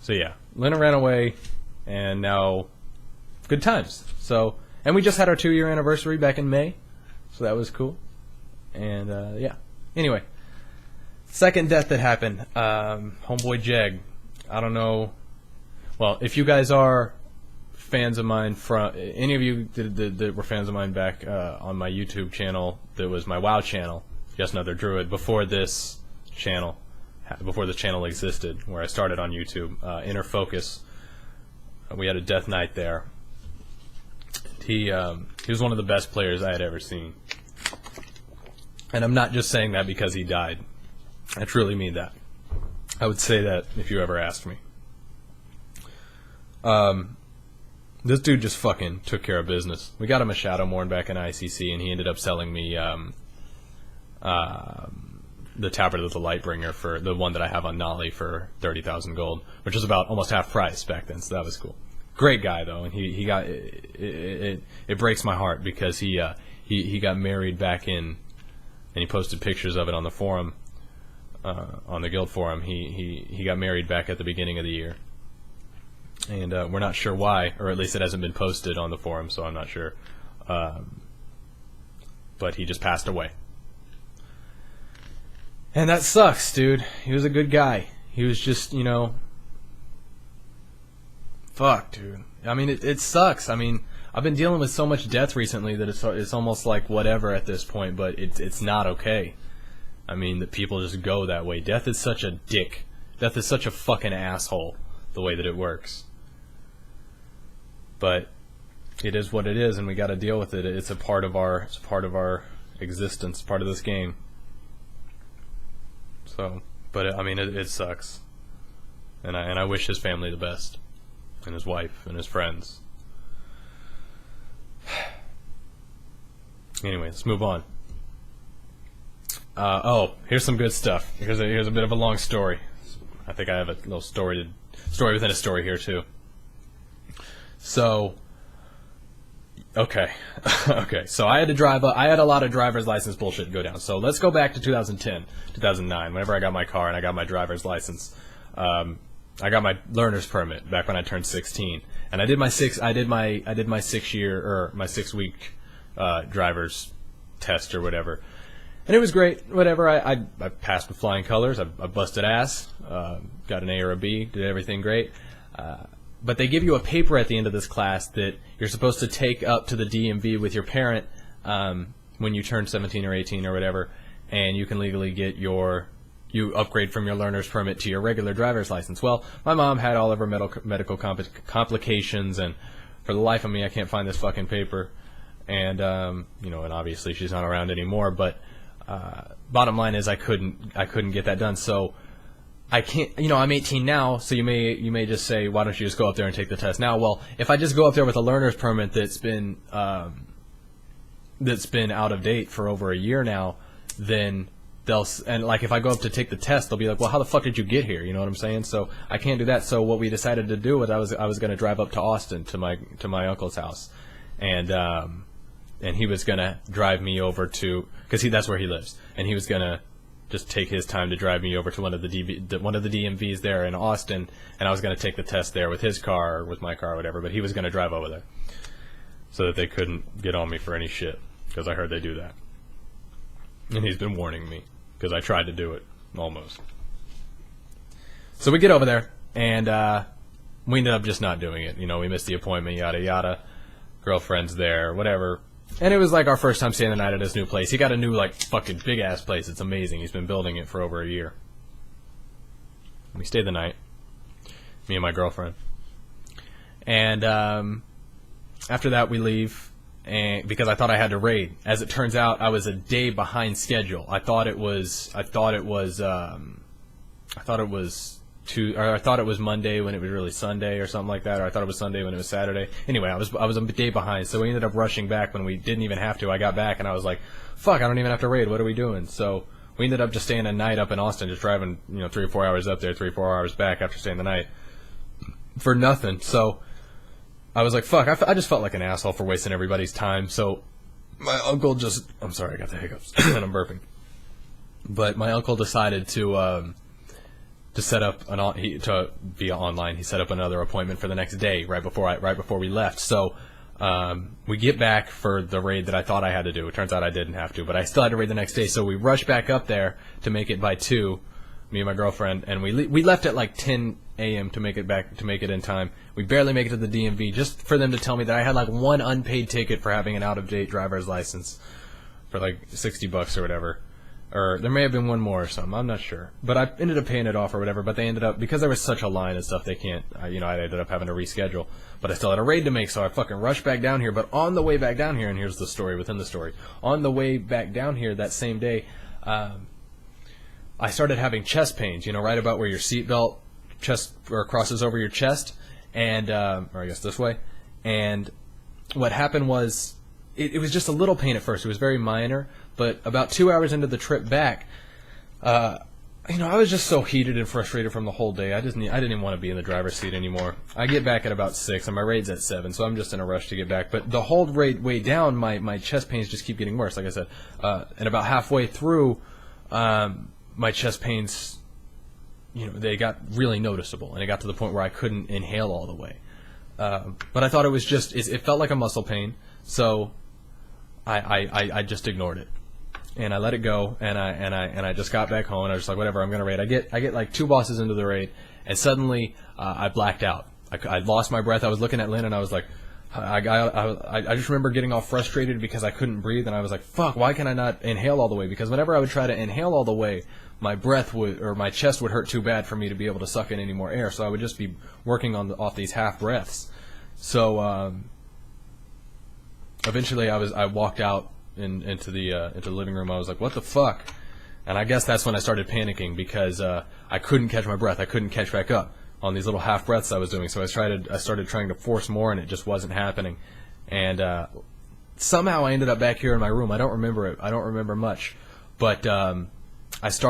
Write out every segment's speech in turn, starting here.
So yeah, Lena ran away, and now good times. So, and we just had our 2-year anniversary back in May, so that was cool. And yeah. Anyway, second death that happened, homeboy Jeg. I don't know. Well, if you guys are fans of mine, from any of you that were fans of mine back on my YouTube channel, that was my WoW channel, Just Another Druid, before this channel existed, where I started on YouTube, Inner Focus, we had a death knight there. He was one of the best players I had ever seen. And I'm not just saying that because he died. I truly mean that. I would say that if you ever asked me. This dude just fucking took care of business. We got him a Shadowmourne back in ICC, and he ended up selling me the Tabard of the Lightbringer, for the one that I have on Nolly, for 30,000 gold, which was about almost half price back then, so that was cool. Great guy though, and he got it breaks my heart because he got married back in, and he posted pictures of it on the forum, on the guild forum. He got married back at the beginning of the year, and we're not sure why, or at least it hasn't been posted on the forum, so I'm not sure. But he just passed away. And that sucks, dude. He was a good guy. He was just, you know... Fuck, dude. I mean, it sucks. I mean, I've been dealing with so much death recently that it's almost like whatever at this point, but it's not okay. I mean, that people just go that way. Death is such a dick. Death is such a fucking asshole, the way that it works. But it is what it is, and we got to deal with it. It's a part of our existence, part of this game. So, but I mean, it sucks, and I wish his family the best, and his wife and his friends. Anyway, let's move on. Oh, here's some good stuff. Here's a bit of a long story. I think I have a little story within a story here too. So, okay. So I had to drive up. I had a lot of driver's license bullshit go down. So let's go back to 2010, 2009. Whenever I got my car and I got my driver's license, I got my learner's permit back when I turned 16, and I did my 6 week driver's test or whatever, and it was great. Whatever, I passed with flying colors. I busted ass, got an A or a B, did everything great. But they give you a paper at the end of this class that you're supposed to take up to the DMV with your parent when you turn 17 or 18 or whatever, and you can legally get you upgrade from your learner's permit to your regular driver's license. Well, my mom had all of her medical complications, and for the life of me, I can't find this fucking paper. And and obviously she's not around anymore. But bottom line is, I couldn't get that done. So I can't. I'm 18 now, so you may just say, why don't you just go up there and take the test now? Well, if I just go up there with a learner's permit that's been out of date for over a year now, then if I go up to take the test, they'll be like, well, how the fuck did you get here? You know what I'm saying? So I can't do that. So what we decided to do was I was going to drive up to Austin to my uncle's house, and he was going to drive me over to, because that's where he lives, and he was going to just take his time to drive me over to one of the DMVs there in Austin, and I was going to take the test there with his car or with my car or whatever, but he was going to drive over there so that they couldn't get on me for any shit, because I heard they do that. And he's been warning me, because I tried to do it, almost. So we get over there, and we ended up just not doing it. We missed the appointment, yada yada. Girlfriend's there, whatever. And it was like our first time staying the night at this new place. He got a new, fucking big-ass place. It's amazing. He's been building it for over a year. We stayed the night, me and my girlfriend. And after that, we leave, and because I thought I had to raid. As it turns out, I was a day behind schedule. I thought it was Monday when it was really Sunday or something like that, or I thought it was Sunday when it was Saturday. Anyway, I was a day behind, so we ended up rushing back when we didn't even have to. I got back and I was like, fuck, I don't even have to raid. What are we doing? So we ended up just staying a night up in Austin, just driving 3 or 4 hours up there, 3 or 4 hours back after staying the night for nothing. So I was like, fuck, I just felt like an asshole for wasting everybody's time. So my uncle I'm sorry, I got the hiccups and I'm burping. But my uncle decided to to set up via online. He set up another appointment for the next day right before we left. So we get back for the raid that I thought I had to do. It turns out I didn't have to, but I still had to raid the next day. So we rush back up there to make it by 2, me and my girlfriend, and we left at like 10 a.m. to make it in time. We barely make it to the DMV just for them to tell me that I had like one unpaid ticket for having an out-of-date driver's license for like $60 or whatever. Or there may have been one more or something, I'm not sure. But I ended up paying it off or whatever, but they ended up, because there was such a line and stuff, they can't, I ended up having to reschedule. But I still had a raid to make, so I fucking rushed back down here. But on the way back down here, and here's the story within the story, on the way back down here that same day, I started having chest pains, right about where your seatbelt crosses over your chest, and, or I guess this way. And what happened was, it was just a little pain at first. It was very minor. But about 2 hours into the trip back, I was just so heated and frustrated from the whole day. I didn't even want to be in the driver's seat anymore. I get back at about 6, and my raid's at 7, so I'm just in a rush to get back. But the whole way down, my chest pains just keep getting worse, like I said. And about halfway through, my chest pains, they got really noticeable, and it got to the point where I couldn't inhale all the way. But I thought it was it felt like a muscle pain, so I just ignored it. And I let it go, and I just got back home, and I was just like, whatever, I'm gonna raid. I get like 2 bosses into the raid, and suddenly I blacked out. I lost my breath. I was looking at Lynn, and I was like, I just remember getting all frustrated because I couldn't breathe, and I was like, fuck, why can I not inhale all the way? Because whenever I would try to inhale all the way, my my chest would hurt too bad for me to be able to suck in any more air, so I would just be working off these half breaths. So eventually I walked out into the living room. I was like, what the fuck? And I guess that's when I started panicking, because I couldn't catch my breath. I couldn't catch back up on these little half breaths I was doing. So I started trying to force more, and it just wasn't happening. And somehow I ended up back here in my room. I don't remember it. I don't remember much. But I was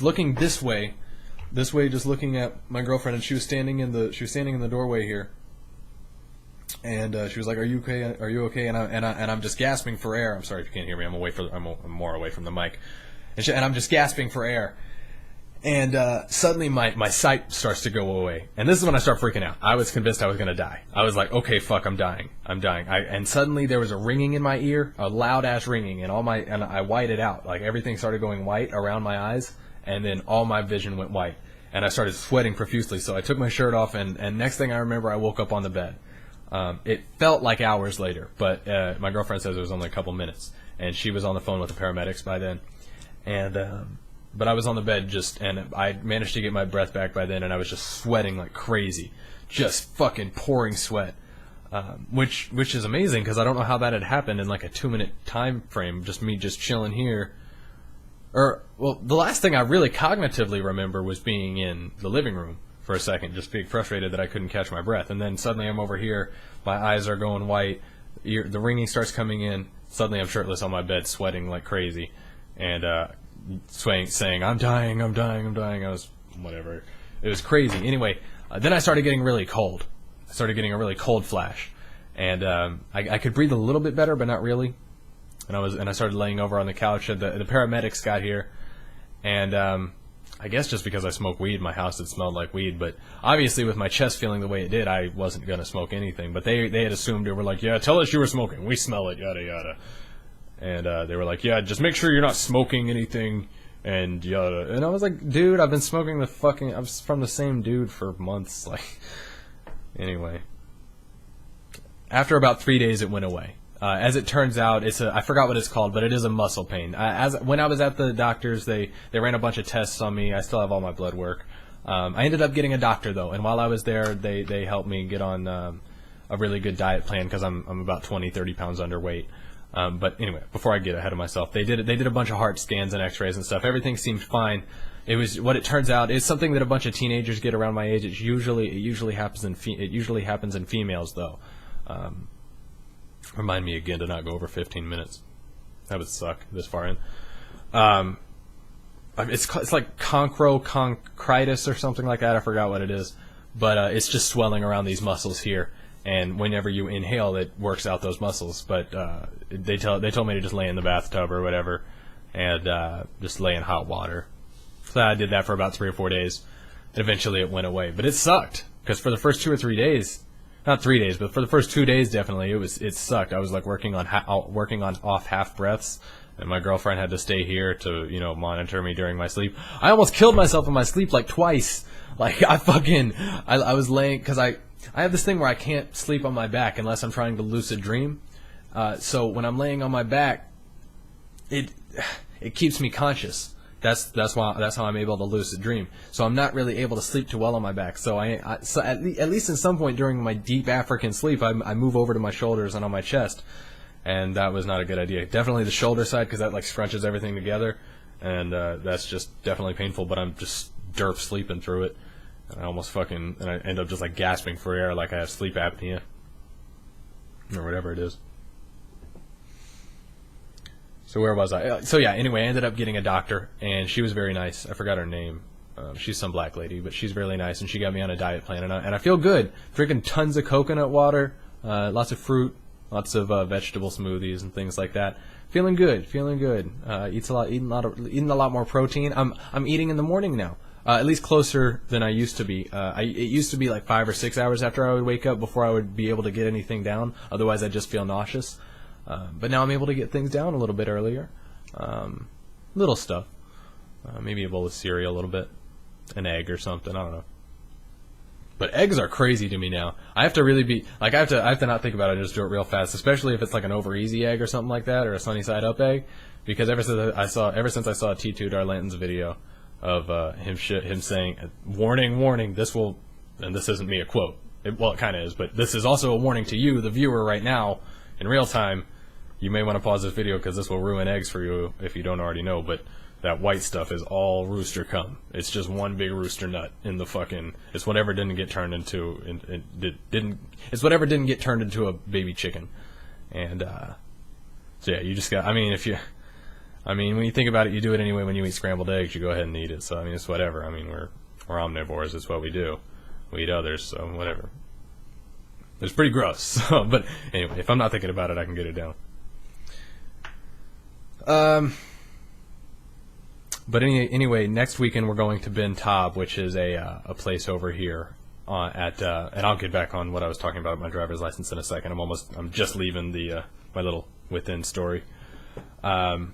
looking this way, just looking at my girlfriend, and she was standing in the doorway here. And she was like, "Are you okay? Are you okay?" And I'm just gasping for air. I'm sorry if you can't hear me. I'm more away from the mic, and I'm just gasping for air. And suddenly my sight starts to go away, and this is when I start freaking out. I was convinced I was gonna die. I was like, "Okay, fuck, I'm dying. And suddenly there was a ringing in my ear, a loud ass ringing, and I whited out. Like everything started going white around my eyes, and then all my vision went white, and I started sweating profusely. So I took my shirt off, and next thing I remember, I woke up on the bed. It felt like hours later, but my girlfriend says it was only a couple minutes, and she was on the phone with the paramedics by then. And but I was on the bed and I managed to get my breath back by then, and I was just sweating like crazy, just fucking pouring sweat, which is amazing, because I don't know how that had happened in like a 2-minute time frame, just me just chilling here. Well, the last thing I really cognitively remember was being in the living room for a second, just being frustrated that I couldn't catch my breath. And then suddenly I'm over here, my eyes are going white, the ringing starts coming in, suddenly I'm shirtless on my bed, sweating like crazy, and saying, I'm dying. I was, whatever. It was crazy. Anyway, then I started getting really cold. I started getting a really cold flash. And I could breathe a little bit better, but not really. And I started laying over on the couch, and the paramedics got here, and I guess just because I smoke weed, my house had smelled like weed. But obviously, with my chest feeling the way it did, I wasn't going to smoke anything. But they had assumed, they were like, yeah, tell us you were smoking. We smell it, yada, yada. And they were like, yeah, just make sure you're not smoking anything, and yada. And I was like, dude, I've been smoking I was from the same dude for months. Like, anyway. After about 3 days, it went away. As it turns out, I forgot what it's called, but it is a muscle pain. When I was at the doctor's, they ran a bunch of tests on me. I still have all my blood work. I ended up getting a doctor, though, and while I was there, they helped me get on a really good diet plan, because I'm about 20-30 pounds underweight. But anyway, before I get ahead of myself, they did a bunch of heart scans and x-rays and stuff. Everything seemed fine. What it turns out is something that a bunch of teenagers get around my age. It usually happens in females, though. Remind me again to not go over 15 minutes. That would suck this far in. It's like chondroconcritis or something like that. I forgot what it is, but it's just swelling around these muscles here. And whenever you inhale, it works out those muscles. But they told me to just lay in the bathtub or whatever, and just lay in hot water. So I did that for about 3 or 4 days. And eventually it went away, but it sucked because for the first 2 or 3 days, not 3 days, but for the first 2 days definitely, it sucked. I was like working on off half breaths, and my girlfriend had to stay here to, you know, monitor me during my sleep. I almost killed myself in my sleep like twice. Like I was laying, because I have this thing where I can't sleep on my back unless I'm trying to lucid dream. So when I'm laying on my back, it keeps me conscious. That's how I'm able to lucid dream. So I'm not really able to sleep too well on my back. So so at least at some point during my deep African sleep, I move over to my shoulders and on my chest, and that was not a good idea. Definitely the shoulder side, because that like scrunches everything together, and that's just definitely painful. But I'm just derp sleeping through it. And I end up just like gasping for air, like I have sleep apnea or whatever it is. So where was I? So yeah, anyway, I ended up getting a doctor, and she was very nice. I forgot her name. She's some black lady, but she's really nice, and she got me on a diet plan, and I feel good. Drinking tons of coconut water, lots of fruit, lots of vegetable smoothies and things like that. Feeling good. Eating a lot more protein. I'm eating in the morning now, at least closer than I used to be. It used to be like 5 or 6 hours after I would wake up before I would be able to get anything down. Otherwise, I'd just feel nauseous. But now I'm able to get things down a little bit earlier. Little stuff. Maybe a bowl of cereal a little bit. An egg or something. I don't know. But eggs are crazy to me now. I have to really be like I have to not think about it and just do it real fast, especially if it's like an over easy egg or something like that, or a sunny side up egg. Because ever since I saw T2 Darlanton's video of him saying, warning, this will, and this isn't me a quote. It kind of is, but this is also a warning to you, the viewer, right now, in real time. You may want to pause this video because this will ruin eggs for you if you don't already know, but that white stuff is all rooster cum. It's just one big rooster nut in the fucking, it's whatever didn't get turned into, it's whatever didn't get turned into a baby chicken. And, so yeah, you just got, when you think about it, you do it anyway when you eat scrambled eggs, you go ahead and eat it. So, it's whatever. We're omnivores, it's what we do. We eat others, so whatever. It's pretty gross, so, but anyway, if I'm not thinking about it, I can get it down. But anyway, next weekend we're going to Ben Taub, which is a place over here and I'll get back on what I was talking about with my driver's license in a second. I'm just leaving my little within story. We're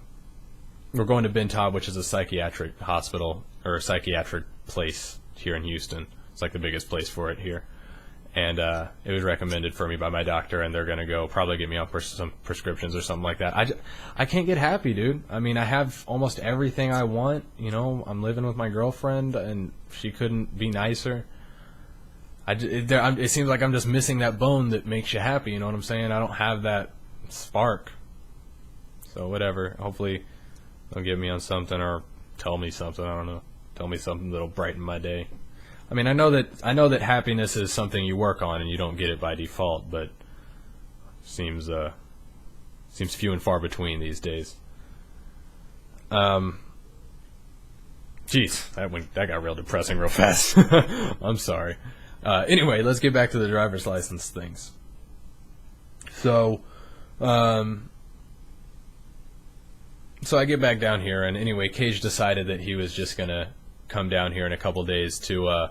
going to Ben Taub, which is a psychiatric hospital or a psychiatric place here in Houston. It's like the biggest place for it here. And it was recommended for me by my doctor, and they're going to go probably get me on some prescriptions or something like that. I can't get happy, dude. I have almost everything I want. I'm living with my girlfriend, and she couldn't be nicer. It seems like I'm just missing that bone that makes you happy, you know what I'm saying? I don't have that spark. So whatever. Hopefully they'll get me on something or tell me something. I don't know. Tell me something that'll brighten my day. I know that happiness is something you work on and you don't get it by default, but seems few and far between these days. Jeez, that got real depressing real fast. I'm sorry. Anyway, let's get back to the driver's license things. So I get back down here, and anyway, Cage decided that he was just gonna come down here in a couple days to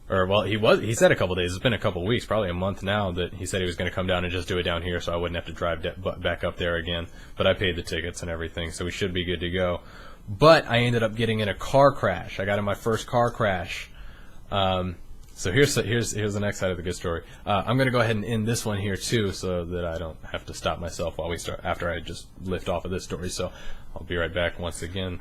he said a couple days. It's been a couple weeks, probably a month now, that he said he was going to come down and just do it down here so I wouldn't have to drive back up there again. But I paid the tickets and everything, so we should be good to go. But I ended up getting in a car crash. I got in my first car crash. So here's the next side of the good story. I'm going to go ahead and end this one here too, so that I don't have to stop myself after I just lift off of this story. So I'll be right back once again.